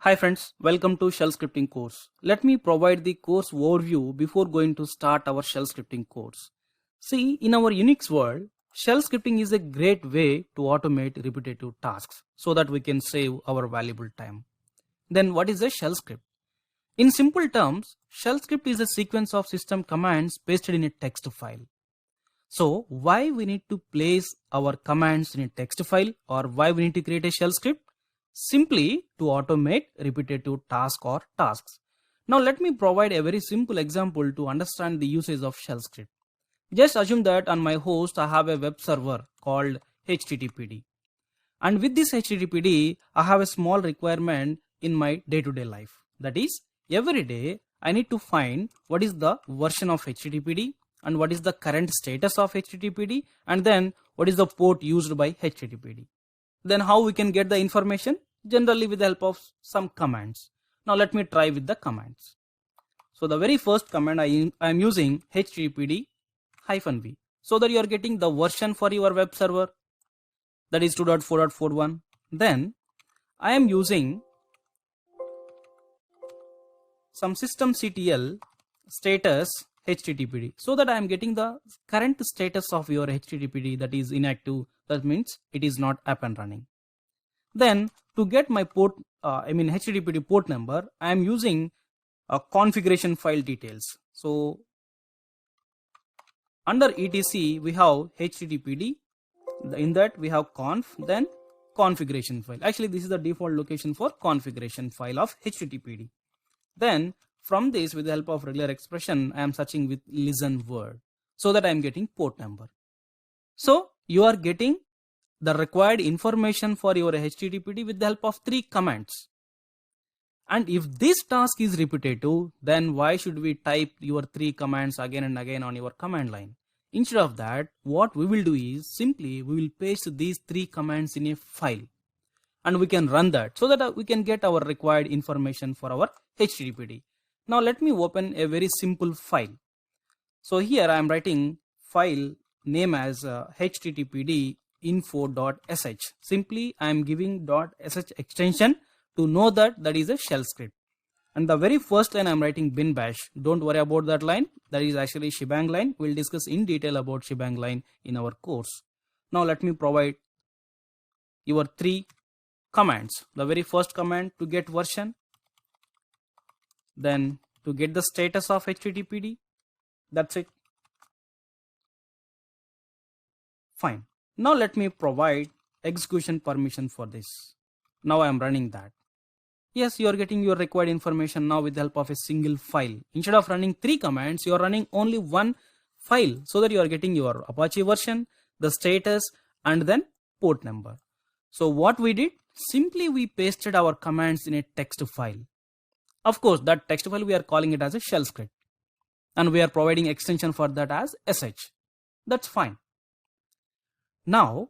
Hi friends, welcome to shell scripting course. Let me provide the course overview before going to start our shell scripting course. See, in our Unix world, shell scripting is a great way to automate repetitive tasks so that we can save our valuable time. Then what is a shell script? In simple terms, shell script is a sequence of system commands pasted in a text file. So why we need to place our commands in a text file or why we need to create a shell script? Simply to automate repetitive tasks or tasks. Now let me provide a very simple example to understand the usage of shell script. Just assume that on my host I have a web server called HTTPD. And with this HTTPD, I have a small requirement in my day-to-day life. That is, every day I need to find what is the version of HTTPD and what is the current status of HTTPD and then what is the port used by HTTPD. Then how we can get the information? Generally with the help of some commands. Now let me try with the commands. So the very first command I am using httpd-v so that you are getting the version for your web server, that is 2.4.41. Then I am using some systemctl status httpd so that I am getting the current status of your httpd, that is inactive. That means it is not up and running. Then to get my port, HTTPD port number, I am using a configuration file details. So under etc we have httpd, in that we have conf, then configuration file. Actually this is the default location for configuration file of httpd. Then from this, with the help of regular expression, I am searching with listen word so that I am getting port number. So you are getting the required information for your HTTPD with the help of 3 commands. And if this task is repetitive, then why should we type your 3 commands again and again on your command line? Instead of that, what we will do is simply we will paste these 3 commands in a file and we can run that so that we can get our required information for our HTTPD. Now let me open a very simple file. So here I am writing file name as httpd info.sh. Simply I am giving .sh extension to know that that is a shell script. And the very first line I am writing bin bash. Don't worry about that line. That is actually shebang line. We'll discuss in detail about shebang line in our course. Now let me provide your 3 commands. The very first command to get version, then to get the status of HTTPD. That's it. Fine. Now let me provide execution permission for this. Now I am running that. Yes, you are getting your required information now with the help of a single file. Instead of running 3 commands, you are running only 1 file so that you are getting your Apache version, the status, and then port number. So what we did, simply we pasted our commands in a text file. Of course, that text file we are calling it as a shell script and we are providing extension for that as sh. That's fine. Now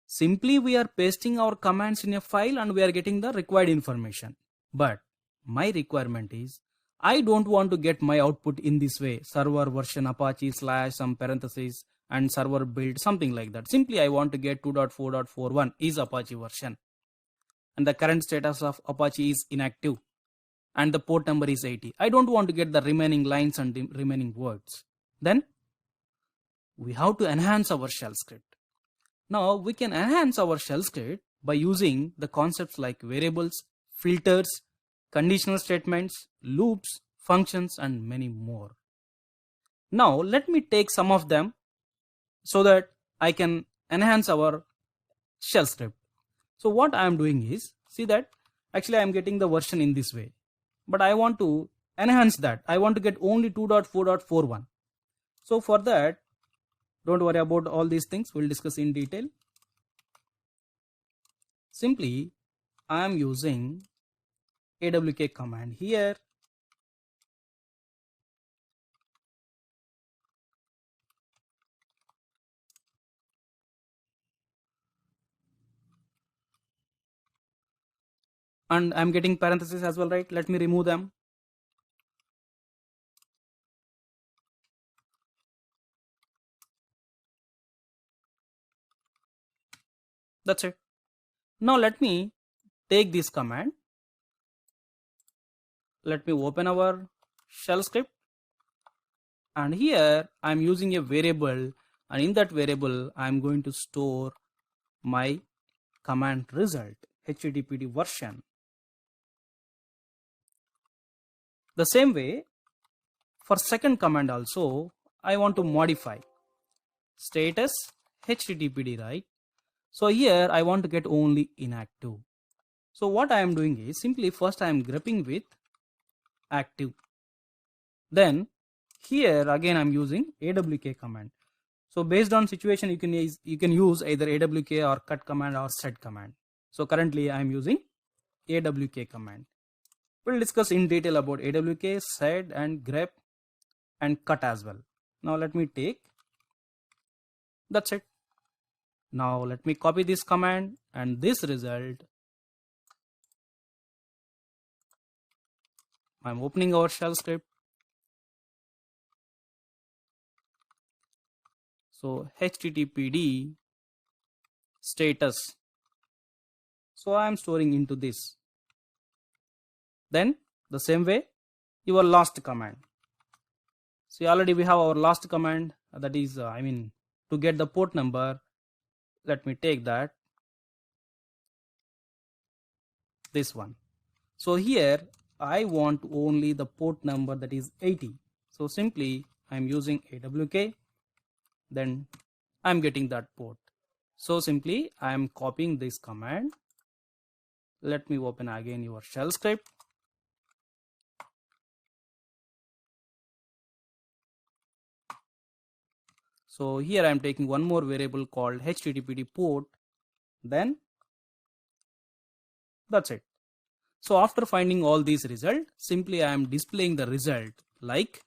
simply we are pasting our commands in a file and we are getting the required information. But my requirement is I don't want to get my output in this way, server version Apache / some parentheses and server build, something like that. Simply I want to get 2.4.41 is Apache version and the current status of Apache is inactive and the port number is 80. I don't want to get the remaining lines and the remaining words. Then we have to enhance our shell script. Now we can enhance our shell script by using the concepts like variables, filters, conditional statements, loops, functions, and many more. Now let me take some of them so that I can enhance our shell script. So what I am doing is, see that actually I am getting the version in this way, but I want to enhance that. I want to get only 2.4.41. So for that, don't worry about all these things. We'll discuss in detail. Simply, I am using awk command here. And I'm getting parentheses as well, right? Let me remove them. That's it. Now let me take this command Let me open our shell script, and here I'm using a variable, and in that variable I'm going to store my command result, httpd version. The same way for second command also I want to modify status httpd, right? So here I want to get only inactive. So what I am doing is simply first I am grepping with active. Then here again I'm using awk command. So based on situation you can use either awk or cut command or set command. So currently I am using awk command. We'll discuss in detail about awk, set and grep and cut as well. Now let me take, that's it. Now let me copy this command and this result. I'm opening our shell script. So httpd status. So I am storing into this. Then the same way your last command. See, already we have our last command, that is to get the port number. Let me take that, this one. So here I want only the port number, that is 80. So simply I'm using awk, then I'm getting that port. So simply I'm copying this command. Let me open again your shell script. So here I am taking one more variable called httpd port, then that's it. So after finding all these results, simply I am displaying the result like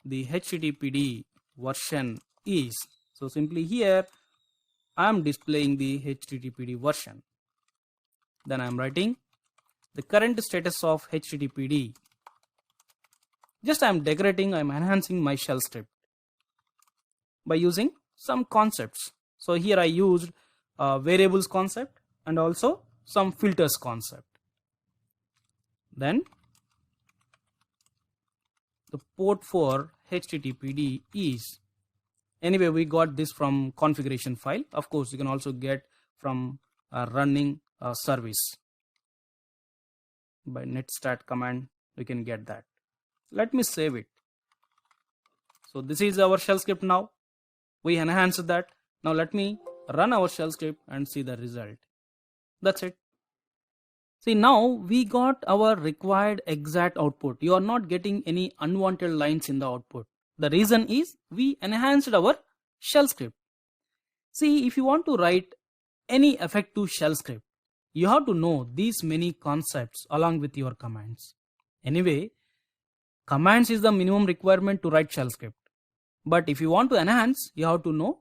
the httpd version is. So simply here I am displaying the httpd version. Then I am writing the current status of httpd. Just I am decorating, I am enhancing my shell script by using some concepts. So here I used variables concept and also some filters concept. Then the port for httpd is, anyway we got this from configuration file. Of course you can also get from running service by netstat command, you can get that. Let me save it. So this is our shell script. Now we enhanced that. Now let me run our shell script and see the result. That's it. See, now we got our required exact output. You are not getting any unwanted lines in the output. The reason is we enhanced our shell script. See, if you want to write any effective shell script, you have to know these many concepts along with your commands. Anyway, commands is the minimum requirement to write shell script. But if you want to enhance, you have to know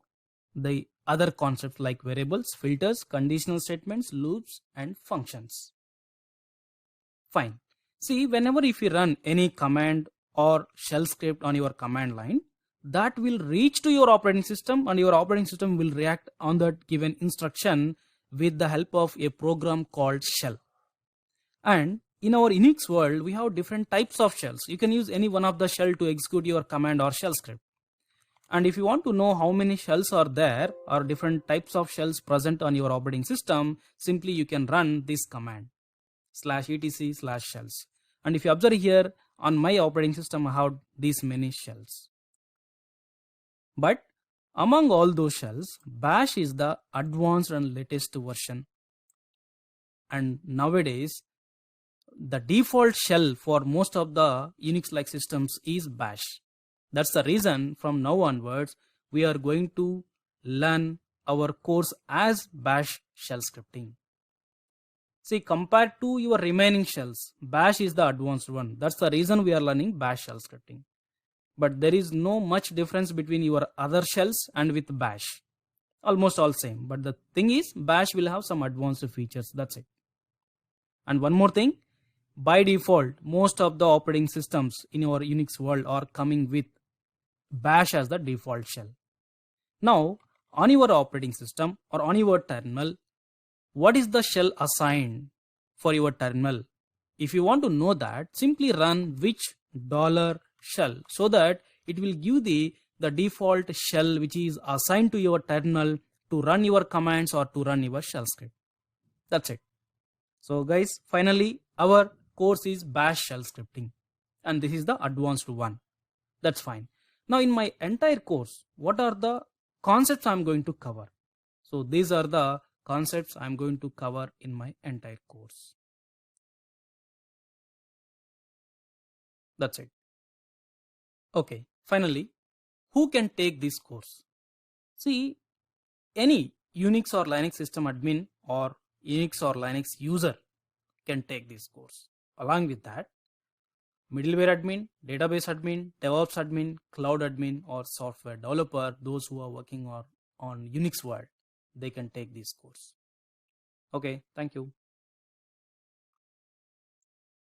the other concepts like variables, filters, conditional statements, loops and functions. Fine. See, whenever if you run any command or shell script on your command line, that will reach to your operating system and your operating system will react on that given instruction with the help of a program called shell. And in our Unix world, we have different types of shells. You can use any one of the shell to execute your command or shell script. And if you want to know how many shells are there or different types of shells present on your operating system, simply you can run this command /etc/shells. And if you observe here on my operating system, I have these many shells. But among all those shells, bash is the advanced and latest version. And nowadays, the default shell for most of the Unix-like systems is bash. That's the reason from now onwards, we are going to learn our course as bash shell scripting. See, compared to your remaining shells, bash is the advanced one. That's the reason we are learning bash shell scripting. But there is no much difference between your other shells and with bash. Almost all same. But the thing is, bash will have some advanced features. That's it. And one more thing, by default, most of the operating systems in your Unix world are coming with bash as the default shell. Now, on your operating system or on your terminal, what is the shell assigned for your terminal? If you want to know that, simply run which $shell so that it will give the default shell which is assigned to your terminal to run your commands or to run your shell script. That's it. So guys, finally our course is bash shell scripting and this is the advanced one. That's fine. Now in my entire course, what are the concepts I'm going to cover? So these are the concepts I'm going to cover in my entire course. That's it. Okay, finally, who can take this course? See, any Unix or Linux system admin or Unix or Linux user can take this course. Along with that, middleware admin, database admin, DevOps admin, cloud admin, or software developer, those who are working on Unix world, they can take this course. Okay, thank you.